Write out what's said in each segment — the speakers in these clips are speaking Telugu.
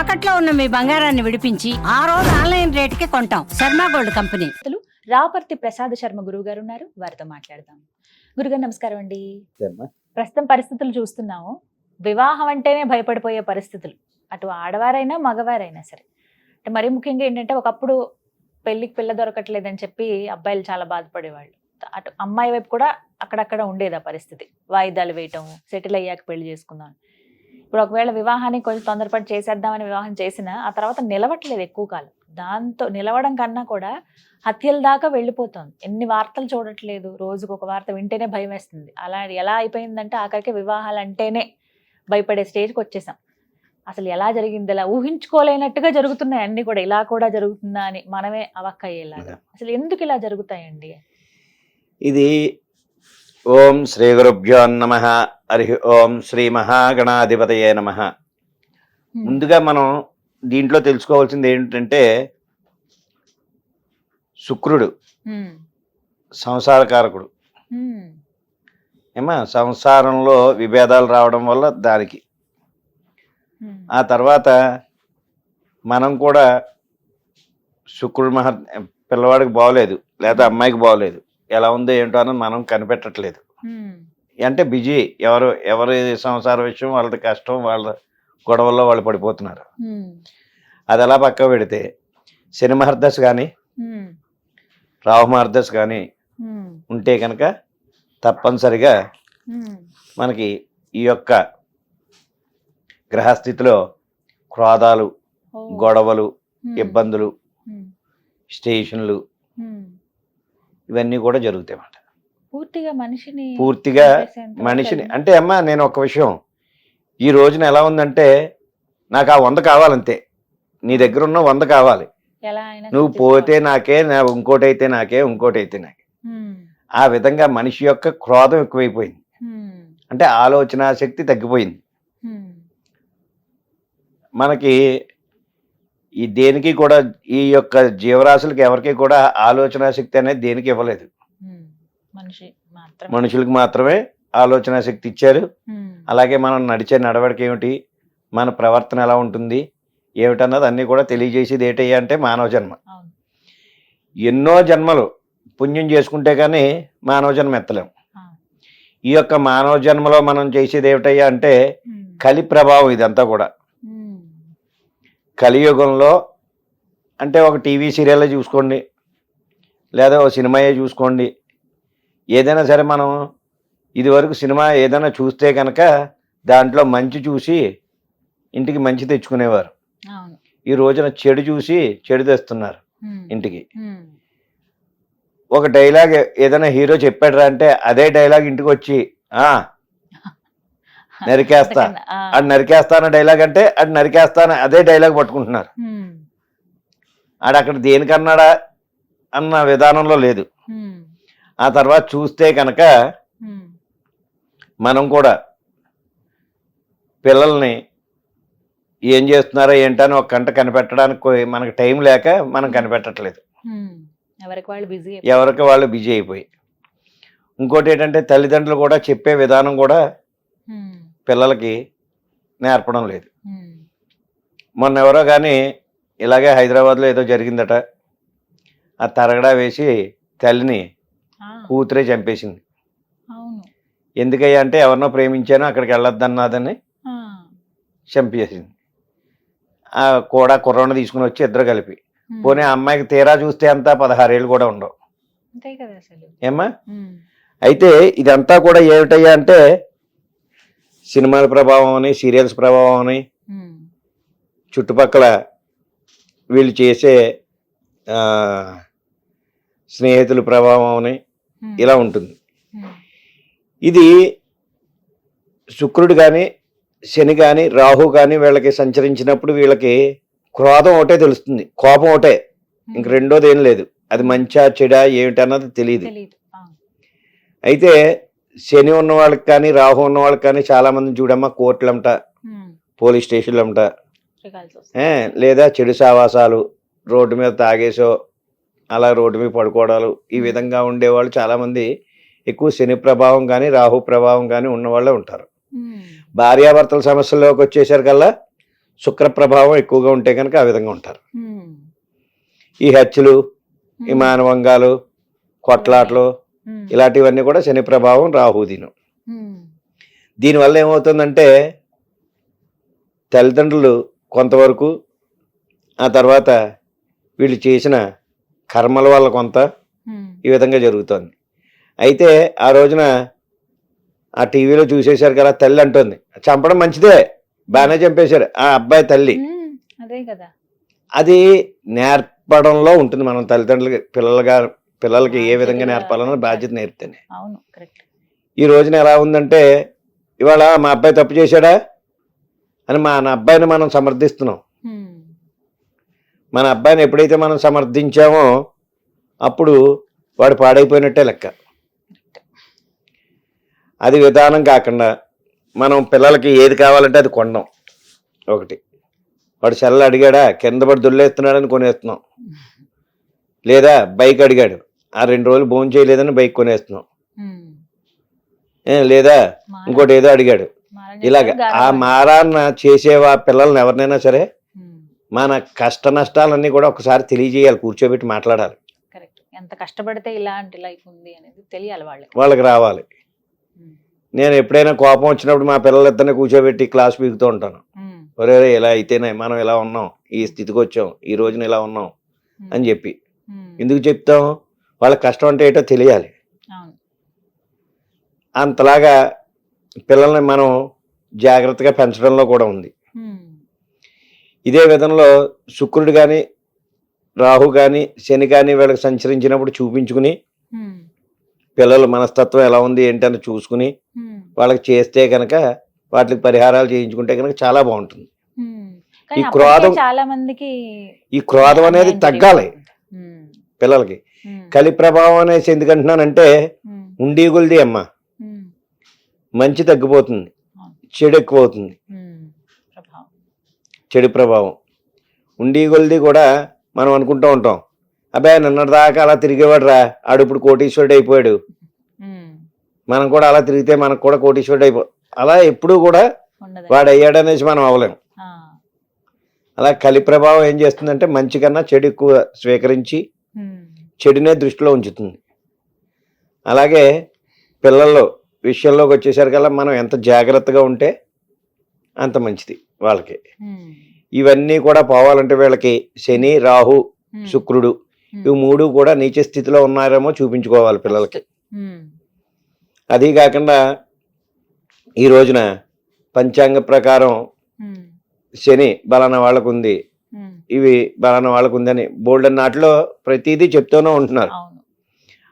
తాకట్లో ఉన్న మీ బంగారాన్ని విడిపించి ఆ రోజు ఆన్లైన్ రేటుకి కొంటాం. Sharma gold company. రాపర్తి ప్రసాద్ శర్మ గురువు గారు ఉన్నారు, వారితో మాట్లాడదాం. గురుగారు నమస్కారం అండి. ప్రస్తుతం పరిస్థితులు చూస్తున్నాము, వివాహం అంటేనే భయపడిపోయే పరిస్థితులు, అటు ఆడవారైనా మగవారైనా సరే. అంటే మరీ ముఖ్యంగా ఏంటంటే, ఒకప్పుడు పెళ్లికి పిల్ల దొరకట్లేదని చెప్పి అబ్బాయిలు చాలా బాధపడేవాళ్ళు. అటు అమ్మాయి వైపు కూడా అక్కడక్కడ ఉండేది ఆ పరిస్థితి, వాయిదాలు వేయటం, సెటిల్ అయ్యాక పెళ్లి చేసుకుందాం. ఇప్పుడు ఒకవేళ వివాహాన్ని కొంచెం తొందరపడి చేసేద్దామని వివాహం చేసినా ఆ తర్వాత నిలవట్లేదు ఎక్కువ కాలం. దాంతో నిలవడం కన్నా కూడా హత్యల దాకా వెళ్ళిపోతుంది. ఎన్ని వార్తలు చూడట్లేదు, రోజుకు ఒక వార్త వింటేనే భయం వేస్తుంది. అలా ఎలా అయిపోయిందంటే ఆఖరికి వివాహాలు అంటేనే భయపడే స్టేజ్కి వచ్చేసాం. అసలు ఎలా జరిగింది, ఇలా ఊహించుకోలేనట్టుగా జరుగుతున్నాయి అన్ని కూడా. ఇలా కూడా జరుగుతుందా అని మనమే అవక్కయ్యేలాగా. అసలు ఎందుకు ఇలా జరుగుతాయండి? ఇది ఓం శ్రీ గురుభ్యో నమః. హరి ఓం శ్రీ మహాగణాధిపతయే నమః. ముందుగా మనం దీంట్లో తెలుసుకోవాల్సింది ఏంటంటే, శుక్రుడు సంసారకారకుడు. ఏమా సంసారంలో విభేదాలు రావడం వల్ల దానికి, ఆ తర్వాత మనం కూడా శుక్రుడు పిల్లవాడికి బాగోలేదు, లేదా అమ్మాయికి బాగోలేదు, ఎలా ఉందో ఏంటో అని మనం కనిపెట్టట్లేదు. అంటే బిజీ, ఎవరి సంసార విషయం వాళ్ళది, కష్టం వాళ్ళ గొడవల్లో వాళ్ళు పడిపోతున్నారు. అది అలా పక్క పెడితే శని మహర్దశ కానీ రాహు మహర్దశ కానీ ఉంటే కనుక తప్పనిసరిగా మనకి ఈ యొక్క గ్రహస్థితిలో క్రోధాలు, గొడవలు, ఇబ్బందులు, స్టేషన్లు ఇవన్నీ కూడా జరుగుతాయి అన్నమాట. పూర్తిగా మనిషిని అంటే అమ్మా, నేను ఒక విషయం, ఈ రోజున ఎలా ఉందంటే, నాకు ఆ 100 కావాలంతే, నీ దగ్గర ఉన్న 100 కావాలి, నువ్వు పోతే నాకే, ఇంకోటి అయితే నాకే, ఇంకోటి అయితే నాకే. ఆ విధంగా మనిషి యొక్క క్రోధం ఎక్కువైపోయింది. అంటే ఆలోచన శక్తి తగ్గిపోయింది. మనకి ఈ దేనికి కూడా, ఈ యొక్క జీవరాశులకి ఎవరికి కూడా ఆలోచన శక్తి అనేది దేనికి ఇవ్వలేదు. మనుషులకు మాత్రమే ఆలోచన శక్తి ఇచ్చారు. అలాగే మనం నడిచే నడవడిక ఏమిటి, మన ప్రవర్తన ఎలా ఉంటుంది ఏమిటన్నది అన్నీ కూడా తెలియజేసేది ఏంటయ్యా అంటే మానవ జన్మ. ఎన్నో జన్మలు పుణ్యం చేసుకుంటే కానీ మానవ జన్మ ఎత్తలేము. ఈ యొక్క మానవ జన్మలో మనం చేసేది ఏమిటయ్యా అంటే కలి ప్రభావం. ఇదంతా కూడా కలియుగంలో, అంటే ఒక టీవీ సీరియల్ చూసుకోండి, లేదా ఒక సినిమాయే చూసుకోండి, ఏదైనా సరే మనం ఇదివరకు సినిమా ఏదైనా చూస్తే కనుక దాంట్లో మంచి చూసి ఇంటికి మంచి తెచ్చుకునేవారు. ఈ రోజున చెడు చూసి చెడు తెస్తున్నారు ఇంటికి. ఒక డైలాగ్ ఏదైనా హీరో చెప్పాడురా అంటే అదే డైలాగ్ ఇంటికి వచ్చి నరికేస్తా, అది నరికేస్తా అన్న డైలాగ్ అంటే అది నరికేస్తాను అదే డైలాగ్ పట్టుకుంటున్నారు. ఆడ అక్కడ దేనికన్నాడా అన్న విధానంలో లేదు. ఆ తర్వాత చూస్తే కనుక మనం కూడా పిల్లల్ని ఏం చేస్తున్నారో ఏంటని ఒక గంట కనిపెట్టడానికి మనకు టైం లేక మనం కనిపెట్టట్లేదు. ఎవరికి వాళ్ళు బిజీ అయిపోయి. ఇంకోటి ఏంటంటే తల్లిదండ్రులు కూడా చెప్పే విధానం కూడా పిల్లలకి నేర్పడం లేదు. మొన్న ఎవరో కానీ ఇలాగే హైదరాబాద్లో ఏదో జరిగిందట, ఆ తరగడా వేసి తల్లిని కూతురే చంపేసింది. ఎందుకయ్యా అంటే ఎవరినో ప్రేమించానో అక్కడికి వెళ్ళొద్దన్నదని చంపేసింది. కూడా కుర్రాన్ని తీసుకుని వచ్చి ఇద్దరు కలిపి. పోనీ ఆ అమ్మాయికి తీరా చూస్తే అంతా 16 ఏళ్ళు కూడా ఉండవు ఏమ్మా. అయితే ఇదంతా కూడా ఏమిటయ్యా అంటే సినిమాల ప్రభావం అని, సీరియల్స్ ప్రభావం అని, చుట్టుపక్కల వీళ్ళు చేసే స్నేహితుల ప్రభావం అని ఇలా ఉంటుంది. ఇది శుక్రుడు కానీ, శని కానీ, రాహు కానీ వీళ్ళకి సంచరించినప్పుడు వీళ్ళకి క్రోధం ఒకటే తెలుస్తుంది, కోపం ఒకటే, ఇంక రెండోది ఏం లేదు. అది మంచా చెడా ఏమిటన్నది తెలియదు. అయితే శని ఉన్న వాళ్ళకి కానీ, రాహు ఉన్న వాళ్ళకి కానీ చాలా మంది చూడమ్మా కోర్టులంట, పోలీస్ స్టేషన్లంట, లేదా చెడు సావాసాలు, రోడ్డు మీద తాగేసో అలా రోడ్డు మీద పడుకోవడాలు, ఈ విధంగా ఉండేవాళ్ళు చాలామంది ఎక్కువ శని ప్రభావం కానీ రాహు ప్రభావం కానీ ఉన్నవాళ్ళే ఉంటారు. భార్యాభర్తల సమస్యల్లోకి వచ్చేసరికల్లా శుక్ర ప్రభావం ఎక్కువగా ఉంటే కనుక ఆ విధంగా ఉంటారు. ఉమ్, ఈ హత్యలు, ఈ ఉమ్, మానవంగాలు, కొట్లాట్లు ఉమ్, ఇలాంటివన్నీ కూడా శని ప్రభావం, రాహు దినం. ఉమ్, దీనివల్ల ఏమవుతుందంటే తల్లిదండ్రులు కొంతవరకు, ఆ తర్వాత వీళ్ళు చేసిన కర్మల వల్ల కొంత ఉమ్, ఈ విధంగా జరుగుతుంది. అయితే ఆ రోజున ఆ టీవీలో చూసేశారు కదా, తల్లి అంటుంది చంపడం మంచిదే, బాగానే చంపేశారు ఆ అబ్బాయి తల్లి. ఉమ్, అదే కదా. అది నేర్పడంలో ఉంటుంది. మనం తల్లిదండ్రులకి పిల్లలకి ఏ విధంగా బాధ్యతగా నేర్పాలన్న పెంచాలి. బాధ్యత నేర్పుతానే. అవును, కరెక్ట్. ఈ రోజున ఎలా ఉందంటే ఇవాళ మా అబ్బాయి తప్పు చేశాడా అని నా అబ్బాయిని మనం సమర్థిస్తున్నాం. ఉమ్, మన అబ్బాయిని ఎప్పుడైతే మనం సమర్థించామో అప్పుడు వాడు పాడైపోయినట్టే లెక్క. అది విధానం కాకుండా మనం పిల్లలకి ఏది కావాలంటే అది కొనడం. ఒకటి, వాడు సెల్ల అడిగాడా కింద పడి దుల్లేస్తున్నాడని కొనేస్తున్నాం, లేదా బైక్ అడిగాడు ఆ 2 రోజులు భోజనం చేయలేదని బైక్ కొనేస్తున్నాం, ఉమ్, లేదా మారం- ఇంకోటి ఏదో అడిగాడు. మారం ఇలాగ చేస్తారు, ఆ గారాబం. మారాన్న చేసేవా పిల్లల్ని ఎవరినైనా సరే ఉమ్, మన కష్ట నష్టాలన్నీ కూడా ఒకసారి తెలియజేయాలి, కూర్చోబెట్టి మాట్లాడాలి, కరెక్ట్. ఎంత కష్టపడితే ఇలాంటి లైఫ్ ఉంది అనేది తెలియాలి వాళ్ళకి. వాళ్ళకి రావాలి. ఉమ్, నేను ఎప్పుడైనా కోపం వచ్చినప్పుడు మా పిల్లలిద్దరిని కూర్చోబెట్టి క్లాస్ పీకుతూ ఉంటాను. ఉమ్, ఒరే ఇలా అయితేనే మనం ఇలా ఉన్నాం, ఈ స్థితికి వచ్చాం, ఈ రోజున ఇలా ఉన్నాం ఉమ్, అని చెప్పి. ఉమ్, ఎందుకు చెప్తాం? వాళ్ళకి కష్టం అంటే ఏంటో తెలియాలి. అవును. అంతలాగా పిల్లల్ని మనం జాగ్రత్తగా పెంచడంలో కూడా ఉంది. ఉమ్, ఇదే విధంలో శుక్రుడు కానీ, రాహు కానీ, శని కానీ వీళ్ళకి సంచరించినప్పుడు చూపించుకుని ఉమ్, పిల్లల మనస్తత్వం ఎలా ఉంది ఏంటని చూసుకుని ఉమ్, వాళ్ళకి చేస్తే కనుక వాటికి పరిహారాలు చేయించుకుంటే కనుక చాలా బాగుంటుంది. ఉమ్. కానీ ఈ అప్పటికే క్రోధం చాలా మందికి ఈ క్రోధం అనేది అన్యాయం తగ్గాలి జరిగిపోతుంది. ఉమ్, పిల్లలకి. ఉమ్, కలి ప్రభావం అనేసి ఎందుకంటున్నానంటే ఉమ్, ఉండి కొలిది అమ్మ, ఉమ్, మంచి తగ్గిపోతుంది, అవును. చెడు ఎక్కువ అవుతుంది. ఉమ్, ప్రభావం. చెడు ప్రభావం ఉండి కొలిది కూడా మనం అనుకుంటూ ఉంటాం, అబ్బాయి నిన్నటిదాకా అలా తిరిగేవాడు రా, ఆడు ఇప్పుడు కోటీశ్వరుడు అయిపోయాడు, ఉమ్, మనం కూడా అలా తిరిగితే మనకు కూడా కోటీశ్వరుడు అలా ఎప్పుడూ కూడా ఉండదు. వాడు అయ్యాడనేసి మనం అవ్వలేం. ఆ, అలా కలి ప్రభావం ఏం చేస్తుందంటే మంచి కన్నా చెడు ఎక్కువ స్వీకరించి ఉమ్, చెడునే దృష్టిలో ఉంచుతుంది. అలాగే పిల్లల్లో విషయంలోకి వచ్చేసరికల్లా మనం ఎంత జాగ్రత్తగా ఉంటే అంత మంచిది వాళ్ళకి. ఉమ్, ఇవన్నీ కూడా పోవాలంటే వీళ్ళకి శని, రాహు, ఉమ్, శుక్రుడు ఉమ్, ఇవి 3 కూడా నీచ స్థితిలో ఉన్నారేమో చూపించుకోవాలి పిల్లలకి. ఉమ్, అది కాకుండా ఈ రోజున పంచాంగ ప్రకారం ఉమ్, శని బలానా వాళ్ళకు ఉంది, ఉమ్, ఇవి బలానా వాళ్ళకు ఉందని బోల్డెన్ నాటిలో ప్రతిదీ చెప్తూనే ఉంటున్నారు. అవును.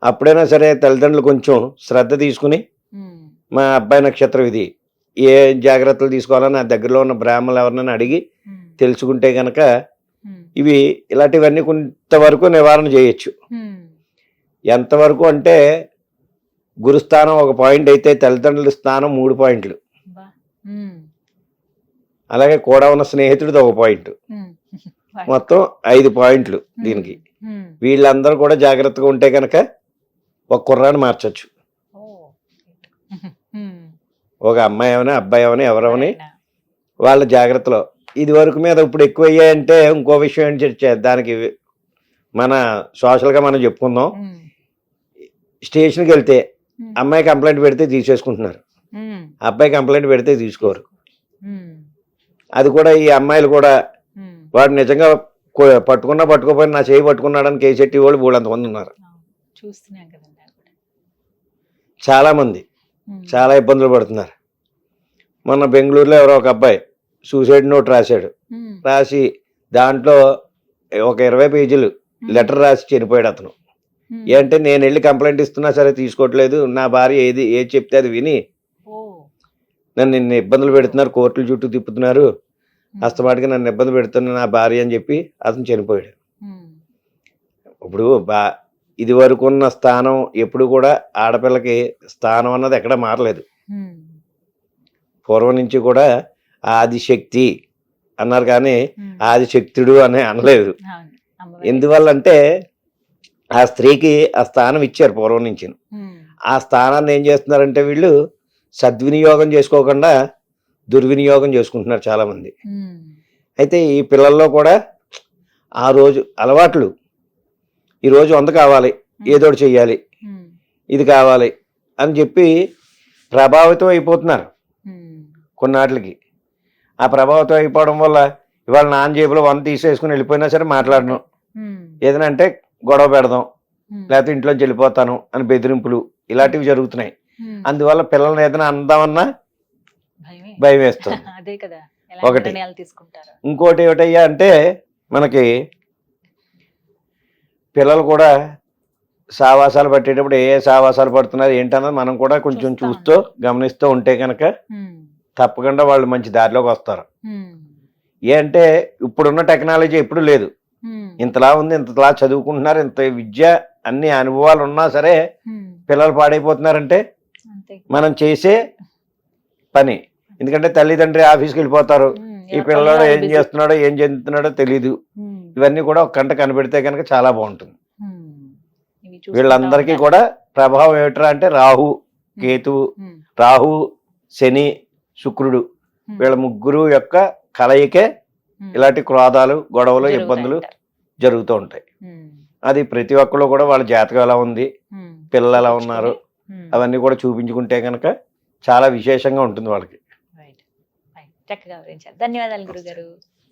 అప్పుడైనా సరే తల్లిదండ్రులు కొంచెం శ్రద్ధ తీసుకుని ఉమ్, మా అబ్బాయి నక్షత్రం ఇది, ఏ జాగ్రత్తలు తీసుకోవాలని ఆ దగ్గరలో ఉన్న బ్రాహ్మణులు ఎవరినైనా అడిగి ఉమ్, తెలుసుకుంటే కనుక ఉమ్, ఇవి ఇలాంటివన్నీ కొంతవరకు నివారణ చేయొచ్చు. ఉమ్, ఎంతవరకు అంటే గురుస్థానం 1 పాయింట్ అయితే తల్లిదండ్రుల స్థానం 3 పాయింట్లు, బా. ఉమ్, అలాగే కూడా ఉన్న స్నేహితుడిది 1 పాయింట్, ఉమ్, మొత్తం 5 పాయింట్లు దీనికి. ఉమ్, వీళ్ళందరూ కూడా జాగ్రత్తగా ఉంటే కనుక ఒక కుర్రాన్ని మార్చొచ్చు. ఓ, ఉమ్, ఒక అమ్మాయి అవని అబ్బాయి అవని ఎవరవని ఎవరైనా. వాళ్ళ జాగ్రత్తలో. ఇది వరకు మీద ఇప్పుడు ఎక్కువ అయ్యాయంటే ఇంకో విషయం ఏంటి, దానికి మన సోషల్గా మనం చెప్పుకుందాం. ఉమ్, స్టేషన్కి వెళ్తే ఉమ్, అమ్మాయి కంప్లైంట్ పెడితే తీసేసుకుంటున్నారు, ఉమ్, అబ్బాయి కంప్లైంట్ పెడితే తీసుకోరు. ఉమ్, అది కూడా ఈ అమ్మాయిలు కూడా ఉమ్, వాడు నిజంగా పట్టుకున్నా పట్టుకోపోయినా నా చేయి పట్టుకున్నాడని కేసెట్టి వాళ్ళు బోళ్ళంతమంది ఉన్నారు. అవును. చూస్తున్నాం కదండి అది కూడా. చాలా మంది ఉమ్, చాలా ఇబ్బందులు పడుతున్నారు. మొన్న బెంగళూరులో ఎవరో ఒక అబ్బాయి సూసైడ్ నోట్ రాశాడు. ఉమ్, రాసి దాంట్లో ఒక 20 పేజీలు లెటర్ రాసి చనిపోయాడు అతను. ఉమ్, ఏంటంటే నేను వెళ్ళి కంప్లైంట్ ఇస్తున్నా సరే తీసుకోవట్లేదు, నా భార్య ఏది చెప్తే అది విని ఓ, నన్ను ఇబ్బందులు పెడుతున్నారు, కోర్టుల చుట్టూ తిప్పుతున్నారు, ఉమ్, అస్తమాటికి నన్ను ఇబ్బంది పెడుతున్న నా భార్య అని చెప్పి అతను చనిపోయాడు. ఉమ్, ఇప్పుడు ఇది వరకు ఉన్న స్థానం ఎప్పుడు కూడా ఆడపిల్లకి స్థానం అన్నది ఎక్కడ మారలేదు. ఉమ్, పూర్వం నుంచి కూడా ఆదిశక్తి అన్నారు కానీ ఉమ్, ఆదిశక్తుడు అని అనలేదు. అవును. అమ్మవారి. ఎందువల్లంటే ఆ స్త్రీకి ఆ స్థానం ఇచ్చారు పూర్వం నుంచి. ఉమ్, ఆ స్థానాన్ని ఏం చేస్తున్నారంటే వీళ్ళు సద్వినియోగం చేసుకోకుండా దుర్వినియోగం చేసుకుంటున్నారు చాలామంది. ఉమ్, అయితే ఈ పిల్లల్లో కూడా ఆ రోజు అలవాట్లు ఈరోజు 100 కావాలి, ఏదో ఒకటి చెయ్యాలి, ఇది కావాలి అని చెప్పి ప్రభావితం అయిపోతున్నారు కొన్నాటికి. ఆ ప్రభావితం అయిపోవడం వల్ల ఇవాళ నాన్న జేబులో 100 తీసేసుకుని వెళ్ళిపోయినా సరే మాట్లాడను, ఏదైనా అంటే గొడవ పెడదాం, లేకపోతే ఇంట్లోంచి వెళ్ళిపోతాను అని బెదిరింపులు ఇలాంటివి జరుగుతున్నాయి. అందువల్ల పిల్లల్ని ఏదైనా అందామన్నా భయం వేస్తుంది. అదే కదా, ఒకటి. తీసుకుంటారు. ఇంకోటి ఏమిటయ్యా అంటే మనకి పిల్లలు కూడా సావాసాలు పట్టేటప్పుడు ఏ సావాసాలు పడుతున్నారు ఏంటన్నది మనం కూడా కొంచెం చూస్తూ గమనిస్తూ ఉంటే కనుక తప్పకుండా వాళ్ళు మంచి దారిలోకి వస్తారు. ఏ అంటే ఇప్పుడున్న టెక్నాలజీ ఎప్పుడు లేదు, ఇంతలా ఉంది, ఇంతలా చదువుకుంటున్నారు, ఇంత విద్య అన్ని అనుభవాలు ఉన్నా సరే పిల్లలు పాడైపోతున్నారంటే మనం చేసే పని. ఎందుకంటే తల్లిదండ్రి ఆఫీస్కి వెళ్ళిపోతారు, ఈ పిల్లలు ఏం చేస్తున్నాడో ఏం చెందుతున్నాడో తెలీదు. ఇవన్నీ కూడా ఒక కంట కనిపెడితే కనుక చాలా బాగుంటుంది. వీళ్ళందరికీ కూడా ప్రభావం ఏమిట్రా అంటే రాహు కేతువు, రాహు శని శుక్రుడు, వీళ్ళ ముగ్గురు యొక్క కలయికే ఇలాంటి క్రోధాలు గొడవలు ఇబ్బందులు జరుగుతూ ఉంటాయి. అది ప్రతి ఒక్కళ్ళు కూడా వాళ్ళ జాతకం ఎలా ఉంది, పిల్లలు ఎలా ఉన్నారు అవన్నీ కూడా చూపించుకుంటే కనుక చాలా విశేషంగా ఉంటుంది వాళ్ళకి. చక్కగా వివరించారు. ధన్యవాదాలు గురుగారు.